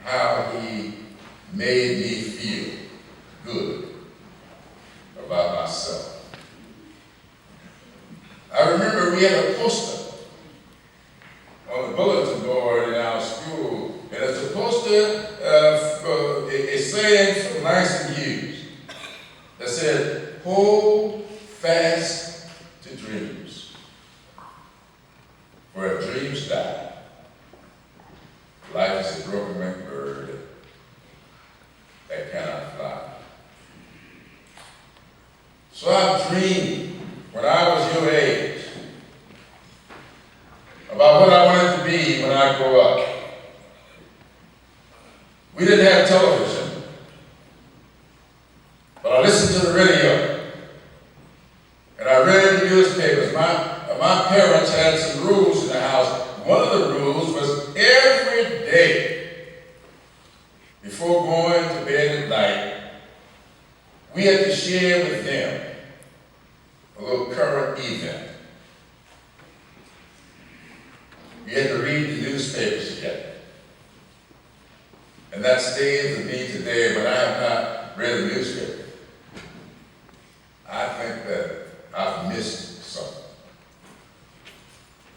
how he made me feel good about myself. I remember we had a poster on the bulletin board in our school, and it's a poster for a saying from Langston Hughes that said, "Hold fast to dreams, for if dreams die, life is a broken-winged bird that cannot fly." So I dreamed when I was your age about what I wanted to be when I grow up. We didn't have television, but I listened to the radio, and I read the newspapers. My parents had some rules in the house. One of the rules was every day before going to bed at night, we had to share with them a little current event. We had to read the newspapers together. And that stays with me today, but I have not read a newspaper. I think that I've missed something.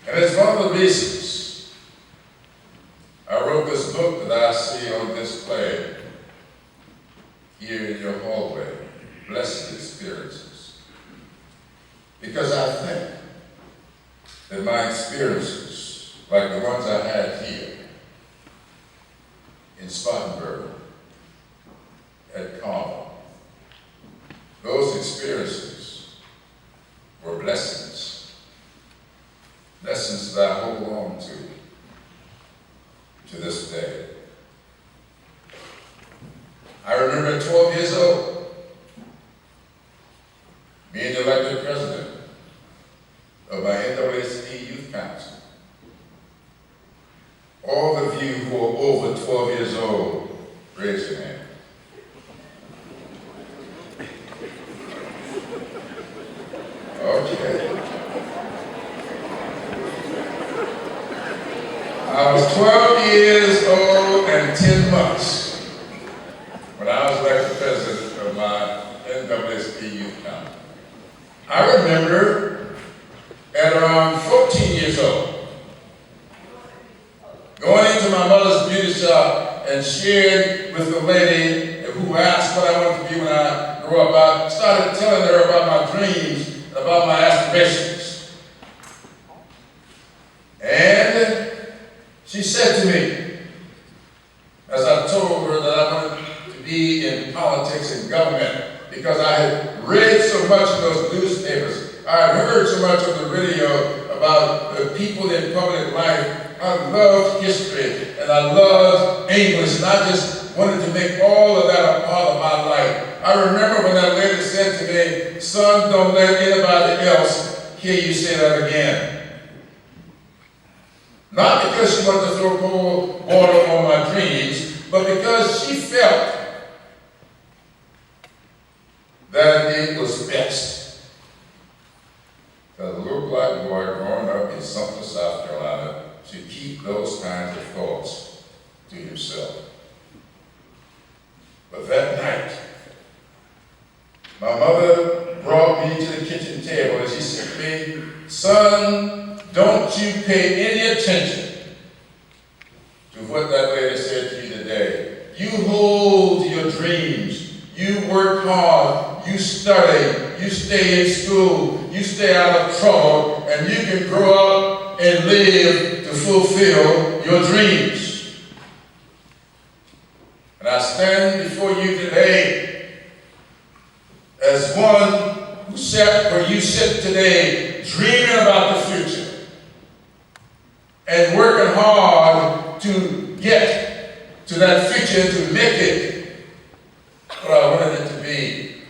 And it's one of the reasons I wrote this book that I see on display here in your hallway, Blessed Experiences. Because I think that my experiences, like the ones I had here in Spartanburg, at Carver, those experiences were blessings. Lessons that I hold on to this day. I remember at 12 years old, being elected president of my NAACP Youth Council. All of you who are over 12 years old, raise your hand. Okay. I was 12 years old and 10 months when I was elected president of my NAACP Youth Council. I remember at around 14 years old, going into my mother's beauty shop and sharing with the lady who asked what I wanted to be when I grew up. I started telling her about my dreams and about my aspirations. And she said to me, as I told her that I wanted to be in politics and government, because I had read so much in those newspapers, I had heard so much on the radio about the people in public life. I loved history and I loved English, and I just wanted to make all of that a part of my life. I remember when that lady said to me, "Son, don't let anybody else hear you say that again." Not because she wanted to throw cold water on my dreams, but because she felt that it was best that a little black boy growing up in Sumter, South Carolina, should keep those kinds of thoughts to himself. But that night, my mother brought me to the kitchen table and she said to me, "Son, don't you pay any attention to what that lady said to you today. You hold to your dreams. You work hard. You study. You stay in school. You stay out of trouble, and you can grow up and live to fulfill your dreams." And I stand before you today as one who sat where you sit today, dreaming about the future and working hard to get to that future, to make it what I wanted it to be.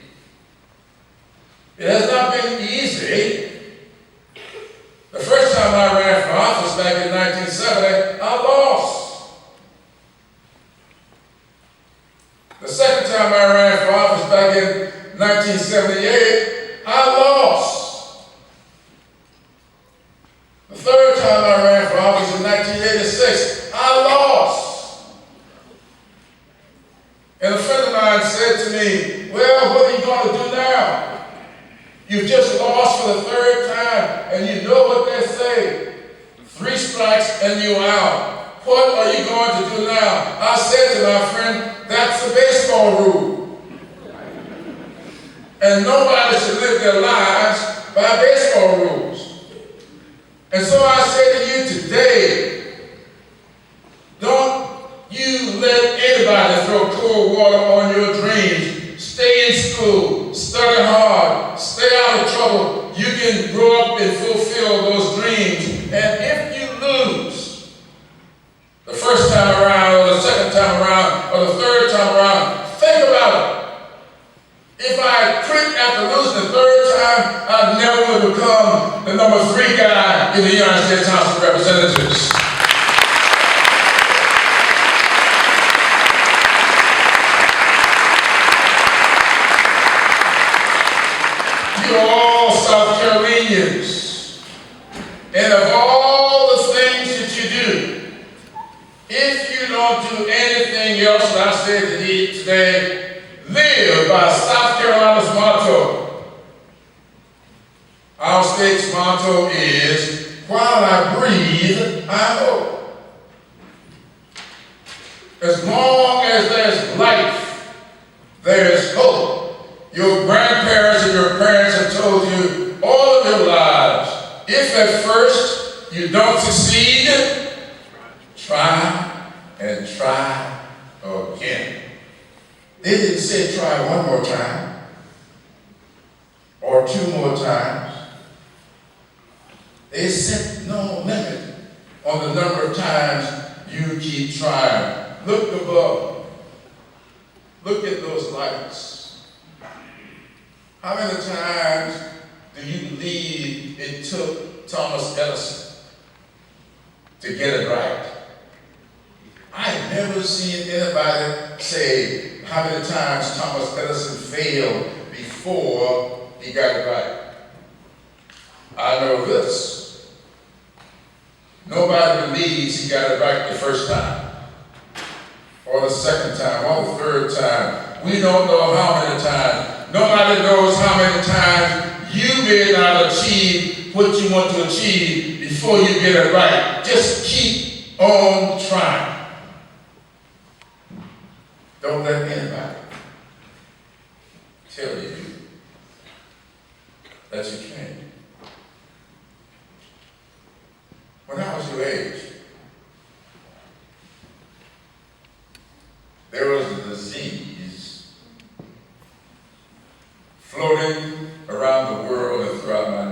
It has not been easy. The first time I ran for office back in 1970, I lost. The second time I ran for office back in 1978, I lost. The third time I ran for office in 1986, I lost. strikes and you're out. What are you going to do now? I said to my friend, that's the baseball rule. And nobody should live their lives by baseball rules. And so I say to you today, don't you let anybody throw cold water on your dreams. Stay in school, study hard, stay out of trouble. You can grow up and fulfill those dreams. And if you lose the first time around, or the second time around, or the third time around, think about it. If I quit after losing the third time, I never would become the number 3 guy in the United States House of Representatives. You're all South Carolinians. And of all the things that you do, if you don't do anything else that I said to you today, live by South Carolina's motto. Our state's motto is, while I breathe, I hope. As long as there's life, there's hope. Your grandparents and your parents have told you all of your lives, if at first you don't succeed, try and try again. They didn't say try one more time or 2 more times. They set no limit on the number of times you keep trying. Look above. Look at those lights. How many times do you believe it took Thomas Edison to get it right? I've never seen anybody say how many times Thomas Edison failed before he got it right. I know this. Nobody believes he got it right the first time, or the second time, or the third time. We don't know how many times. Nobody knows how many times you may not achieve what you want to achieve before you get it right. Just keep on trying. Don't let anybody tell you that you can't. When I was your age, there was a disease floating around the world and throughout my